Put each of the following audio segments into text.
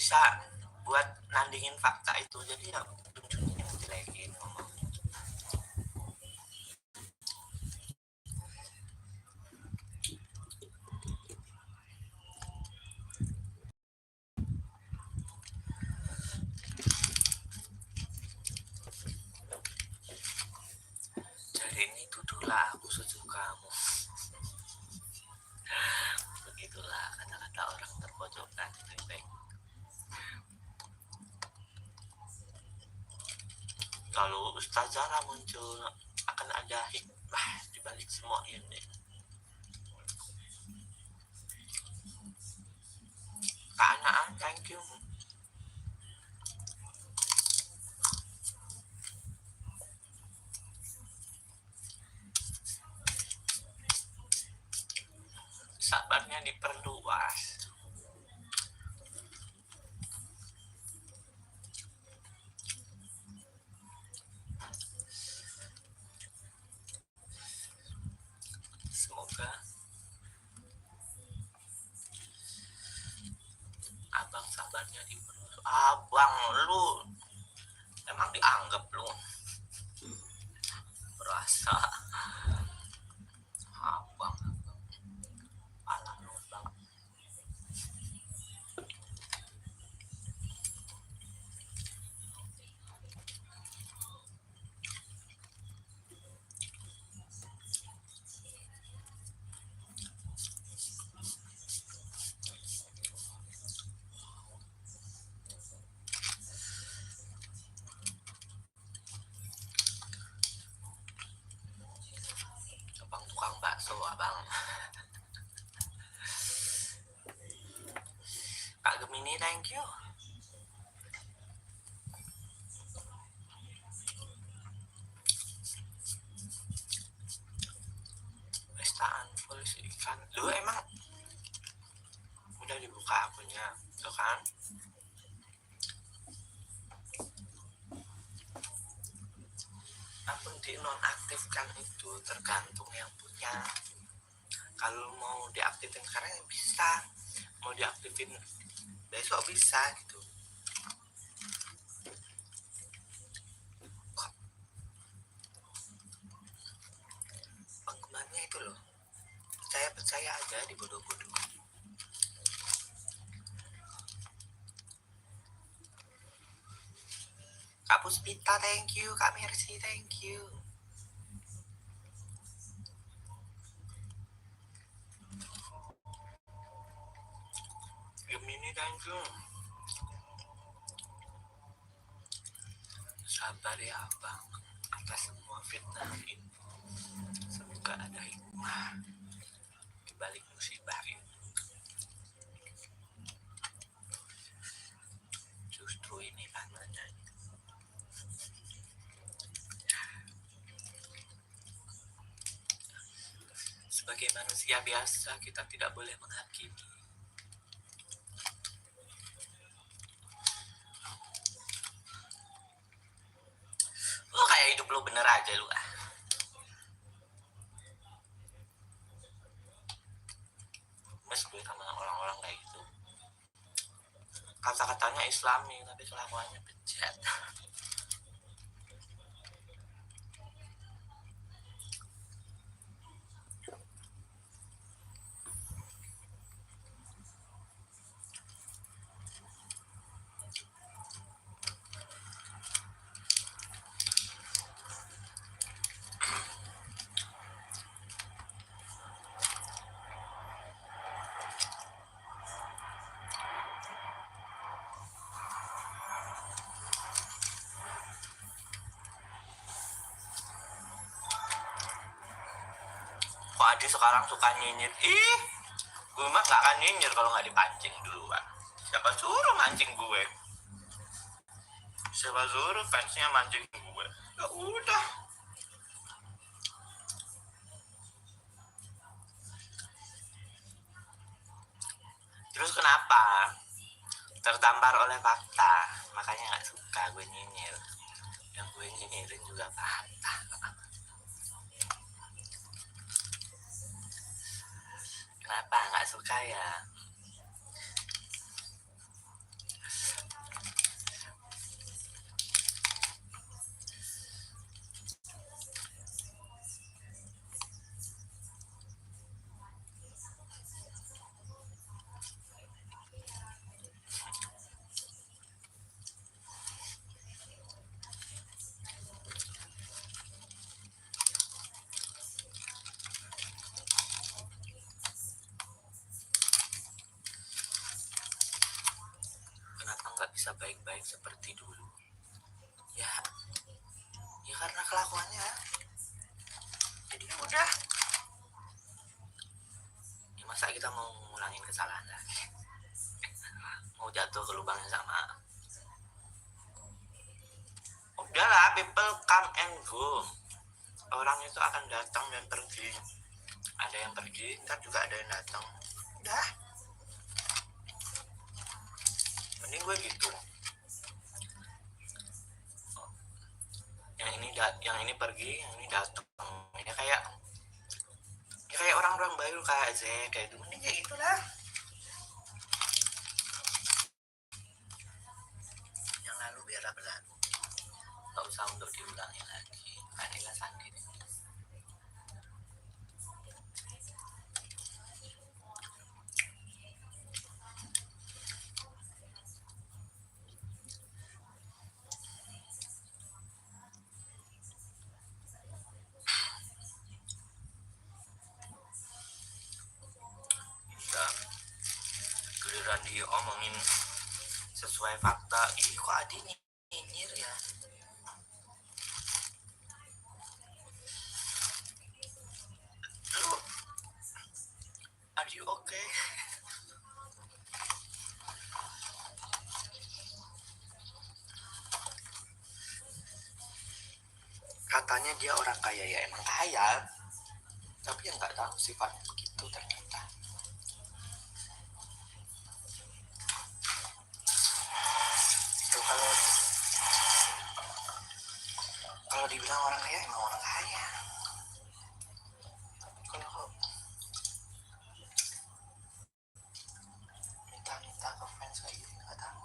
bisa buat nandingin fakta itu, jadi ya ujung-ujungnya ngejelekin ngomong. Jadi ini tuduhlah aku sesukamu. Begitulah kata-kata orang terpojokkan. Baik-baik. Kalau Ustaz Zara muncul, akan ada hikmah di balik semua ini. Kak Anaan, thank you. Sabarnya diperluas. Semoga abang sabarnya diperluas. Abang lu emang dianggap lu berasa abang alam lu bang. Abang tukang bakso abang. Kak Gemini, thank you. Pestaan polisi ikan. Lu emang udah dibuka akunnya, tuh kan? Akun dinonaktifkan itu tergantung yang punya. Kalau mau diaktifin sekarang bisa, mau diaktifin besok bisa gitu. Penggemarnya itu loh, percaya aja dibodoh-bodoh. Kak Puspita, thank you. Kak Mercy, thank you. Gemini, thank you. Sabar ya abang atas semua fitnah ini. Semoga ada hikmah di balik musibah ini. Justru ini karenanya. Sebagai manusia biasa, kita tidak boleh menghakimi. Lu kayak hidup lu bener aja lu ah. Mes gue sama orang-orang kayak gitu. Kata-katanya Islami tapi kelakuannya bejat. Kok Adi sekarang suka nyinyir? Ih, gue mah gak akan nyinyir kalau gak dipancing duluan. Siapa suruh mancing gue? Siapa suruh fansnya mancing gue? Ya udah. Terus kenapa? Tertampar oleh fakta, makanya gak suka gue nyinyir. Yang gue nyinyirin juga fakta. Kenapa gak suka ya? bisa baik-baik seperti dulu. Ya karena kelakuannya jadi udah. Ya, masa kita mau ngulangin kesalahan lagi, mau jatuh ke lubang yang sama? Udahlah, people come and go. Orang itu akan datang dan pergi. Ada yang pergi, ntar juga ada yang datang. Udah, mending gue gitu. Yang ini pergi, yang ini datang. Ya kayak orang-orang baru kayak Z, kayak itu, mending kayak gitulah. Yang lalu biarlah berlalu, nggak usah untuk diulangi lagi. Anilah sendiri. Giliran diomongin sesuai fakta, ih kok Adi nyinyir ya. Lu are you okay? Katanya dia orang kaya, ya emang kaya, tapi yang nggak tahu sifatnya begitu ternyata. Itu kalau dibilang orang kaya emang orang kaya. Kalau minta ke fans kayak gitu nggak tahu.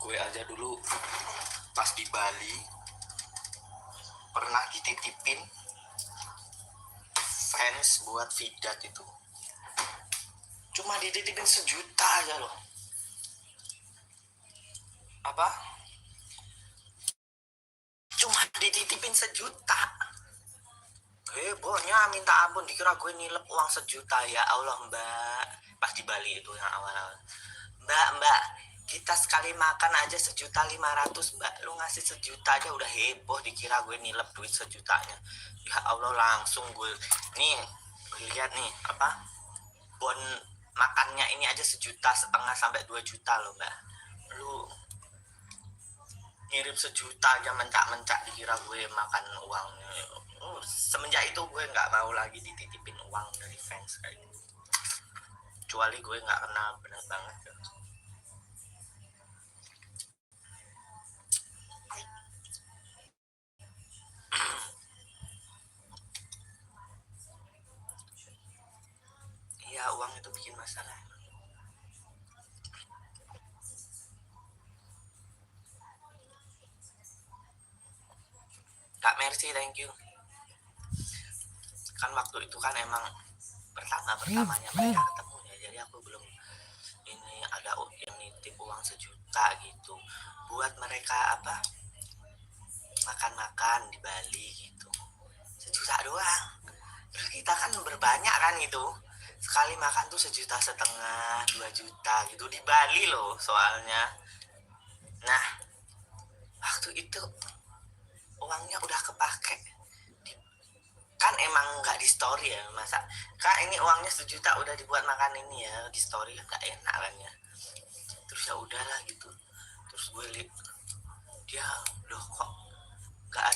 Gue aja dulu pas di Bali pernah dititipin fans buat Vidat itu, cuma dititipin 1 juta aja loh. Apa? Cuma dititipin 1 juta. Hebohnya minta ampun, dikira gue nilep uang 1 juta. Ya Allah mbak, pas di Bali itu yang awal-awal, mbak kita sekali makan aja 1.500.000 mbak, lu ngasih 1 juta aja udah heboh, dikira gue nilep duit 1 jutanya. Ya Allah, langsung gue nih lihat nih apa bon makannya ini aja 1,5 juta sampai 2 juta loh mbak. Lu ngirim 1 juta aja mencak dikira gue makan uangnya. Semenjak itu gue nggak mau lagi dititipin uang dari fans kayak gitu, kecuali gue nggak kenal benar banget ya. Iya, uang itu bikin masalah. Kak Mercy, thank you. Kan waktu itu kan emang pertamanya mereka ketemu ya, jadi aku belum ini ada yang nitip uang 1 juta gitu buat mereka apa makan di Bali gitu, 1 juta doang. Terus kita kan berbanyak kan gitu, sekali makan tuh 1,5 juta 2 juta gitu di Bali loh soalnya. Nah waktu itu uangnya udah kepake, kan emang nggak di story ya, masa kak ini uangnya 1 juta udah dibuat makan ini ya, di story kan nggak enak kan ya. Terus ya udahlah gitu, terus gue lihat dia loh kok nggak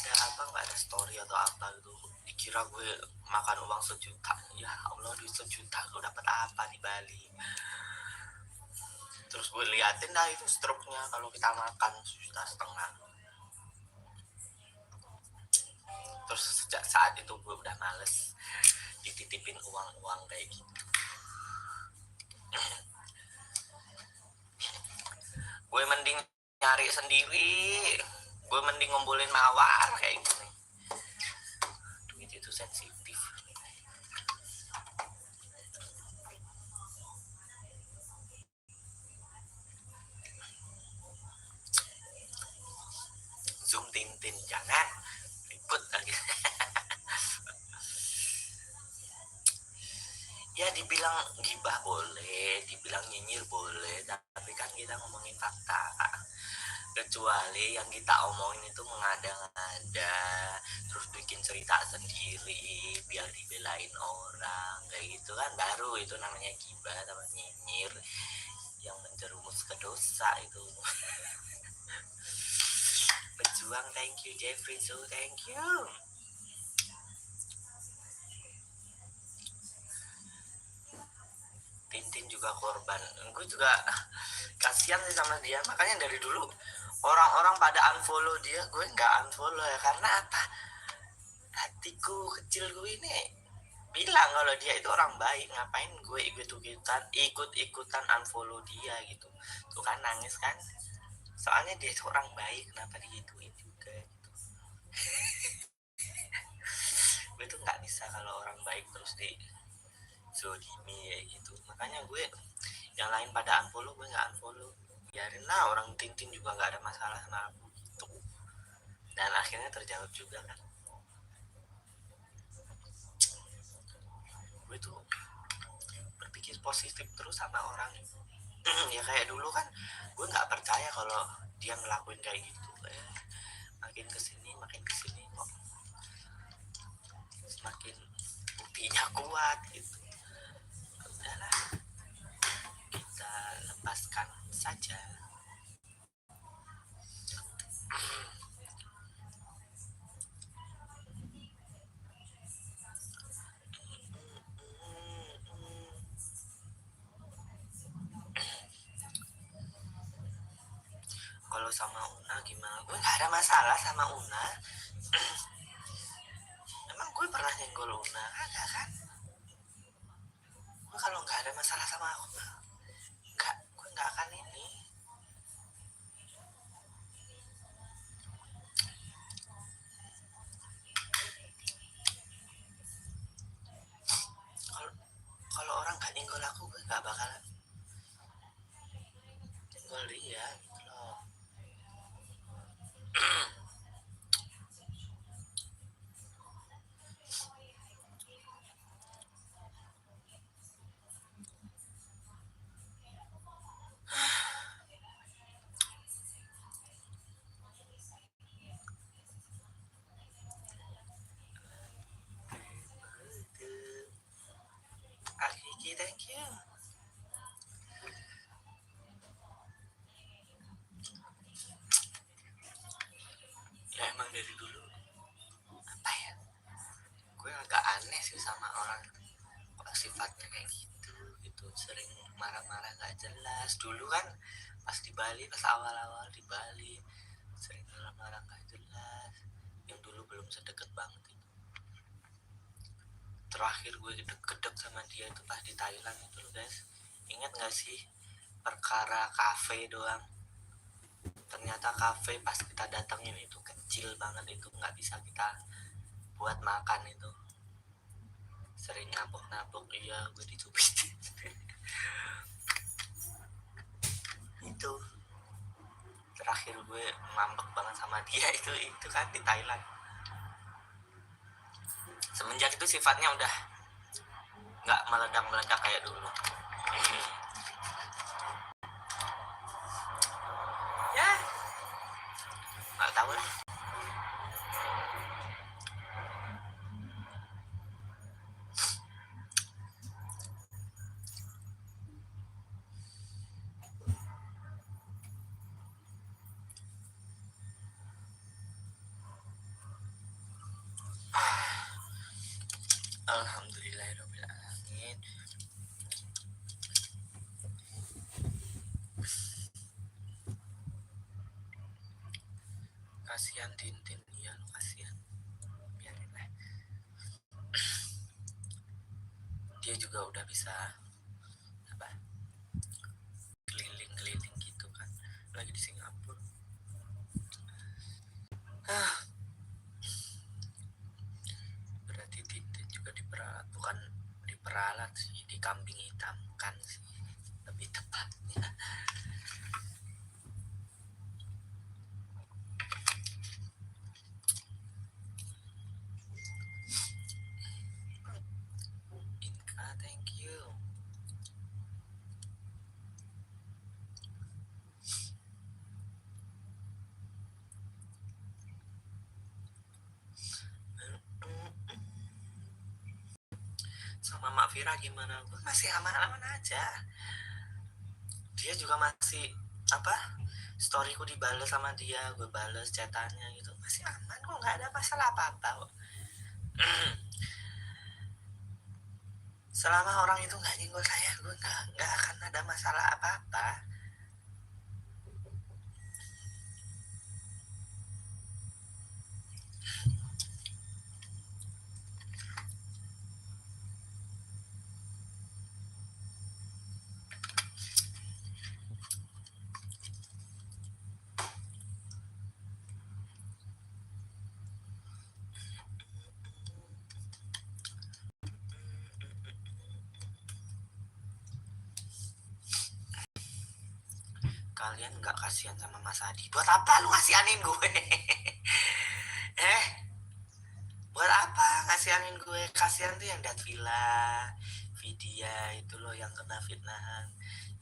ada story atau apa gitu, dikira gue makan uang 1 juta. Ya Allah, duit 1 juta gue dapat apa di Bali. Terus gue liatin dah itu struknya, kalau kita makan 1,5 juta. Terus sejak saat itu gue udah males dititipin uang kayak gitu. Gue mending nyari sendiri, gue mending ngumpulin mawar kayak gini. Duit itu sensitif. Zoom Tintin jangan, dibilang gibah boleh, dibilang nyinyir boleh, tapi kan kita ngomongin fakta. Kecuali yang kita omongin itu mengada-ngada, terus bikin cerita sendiri biar dibelain orang kayak gitu kan, baru itu namanya gibah sama nyinyir yang menjerumus ke dosa itu. Berjuang, thank you Jeffrey, so thank you. Tintin juga korban, gue juga kasihan sih sama dia, makanya dari dulu orang-orang pada unfollow dia, gue nggak unfollow ya, karena apa, hatiku kecil gue ini bilang kalau dia itu orang baik, ngapain gue ikut-ikutan unfollow dia gitu. Tuh kan nangis kan, soalnya dia itu orang baik, kenapa digituin juga gitu. Gue tuh nggak bisa kalau orang baik terus di zolimi ya gitu, makanya gue yang lain pada unfollow, gue nggak unfollow, biarin lah, orang Tintin juga nggak ada masalah sama aku gitu. Dan akhirnya terjawab juga kan. Gue tuh berpikir positif terus sama orang. Ya kayak dulu kan gue nggak percaya kalau dia ngelakuin kayak gitu, makin kesini kok semakin buktinya kuat gitu. Udahlah, kita lepaskan saja. Kalau sama Una gimana? Gue nggak ada masalah sama Una. Emang gue pernah nyenggol Una? Agak kan? Gue kalau nggak ada masalah sama aku, gue nggak akan ini. Kalau orang nggak nyenggol aku, gue nggak bakalan nyenggol dia gitu loh. Akiki, thank you. Ya emang dari dulu apa ya, gue agak aneh sih sama orang kok sifatnya kayak gitu, sering marah-marah nggak jelas. Dulu kan pas di Bali, pas awal-awal di Bali sering marah-marah nggak jelas, yang dulu belum sedekat banget itu. Terakhir gue deket sama dia itu pas di Thailand itu loh guys, ingat nggak sih, perkara kafe doang. Ternyata kafe pas kita datangin itu kecil banget, itu nggak bisa kita buat makan, itu sering nabok-nabok. Iya, gue dicubit. Itu terakhir gue ngambek banget sama dia itu kan di Thailand. Semenjak itu sifatnya udah nggak meledak-meledak kayak dulu. Ya nggak tahu lah. Alhamdulillahirobbilalamin. Kasihan Tintin, ya lu kasihan, biarin lah. Dia juga udah bisa apa, keliling-keliling gitu kan, lagi di Singapura. Berarti Tintin juga diperalat, bukan diperalat sih, dikambing hitamkan sih lebih tepatnya. Inka, thank you. Vira gimana? Gue masih aman-aman aja. Dia juga masih storyku dibales sama dia, gue bales chatannya gitu, masih aman kok, nggak ada masalah apa-apa kok. Selama orang itu nggak nyenggol saya, gue nggak akan ada masalah apa-apa. Kalian nggak kasihan sama Mas Adi? Buat apa lu ngasihanin gue? Buat apa ngasihanin gue? Kasihan tuh yang Datvila, Vidya itu loh yang kena fitnahan.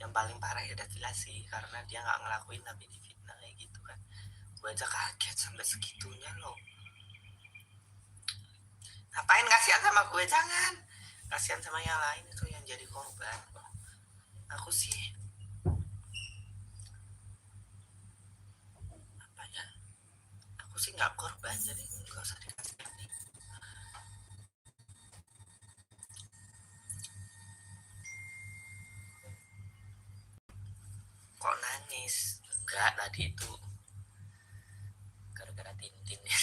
Yang paling parah ya Datvila sih, karena dia nggak ngelakuin tapi difitnah kayak gitu kan. Gue aja kaget sampai segitunya loh. Ngapain kasihan sama gue? Jangan. Kasihan sama yang lain itu yang jadi korban. Aku sih aku sih nggak korban, jadi nggak usah dikasihani. Kok nangis? Enggak, tadi itu gara-gara Tintin ya.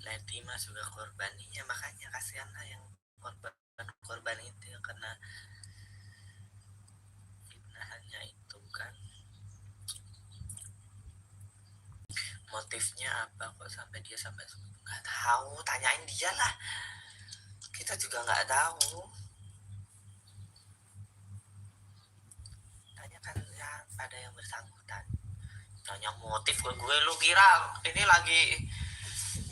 Lady mah juga korbannya, makanya kasihan lah yang korban itu ya, karena fitnahannya itu kan. Motifnya apa kok sampai dia sampai nggak tahu, tanyain dia lah, kita juga nggak tahu. Tanyakan ya pada yang bersangkutan. Tanya motif ke gue, lu kira ini lagi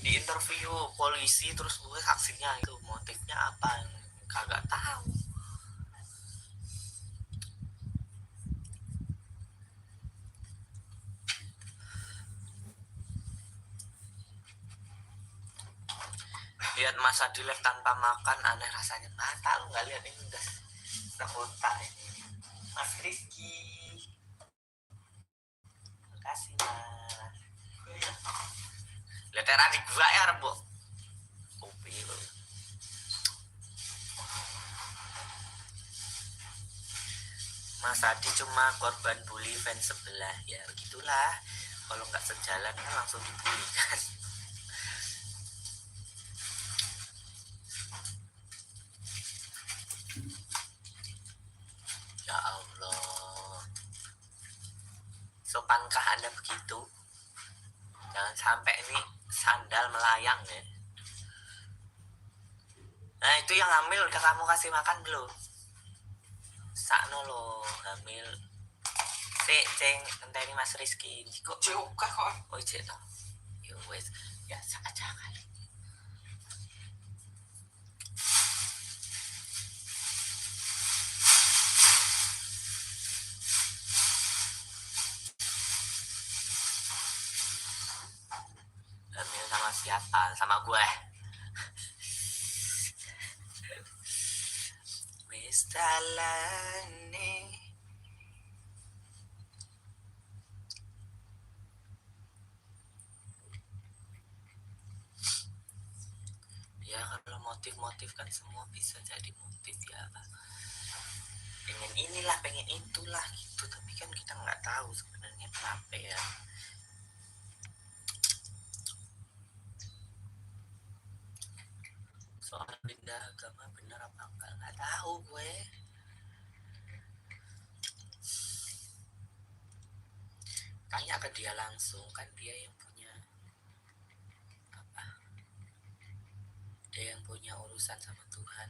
di interview polisi terus gue saksinya itu motifnya apa? Kagak tahu. Lihat Mas Adi live tanpa makan aneh rasanya. Mata lu nggak lihat ini udah sekotak ini. Mas Rizky, makasih Mas. Lihat era di gua ya Rebo. Kopi lo. Mas Adi cuma korban bully fans sebelah, ya begitulah. Kalau nggak sejalan kan langsung dibully kan. Ya Allah, sopankah Anda begitu? Jangan sampai ini sandal melayang ya. Nah itu yang hamil udah kamu kasih makan belum? Sakno lo hamil. Ceng ngenteni Mas Rizky. Kok juga kok. Oh cek toh. Ya wes biasa aja kali. Hamil sama siapa? Sama gue. Wis dalane. Ya kalau motif-motif kan semua bisa jadi motif ya. Pengen inilah, pengen itulah gitu, tapi kan kita nggak tahu sebenarnya kenapa ya. Soal pindah agama bener apa enggak nggak tahu gue. Tanya ke dia langsung, kan dia yang punya apa? Dia yang punya urusan sama Tuhan.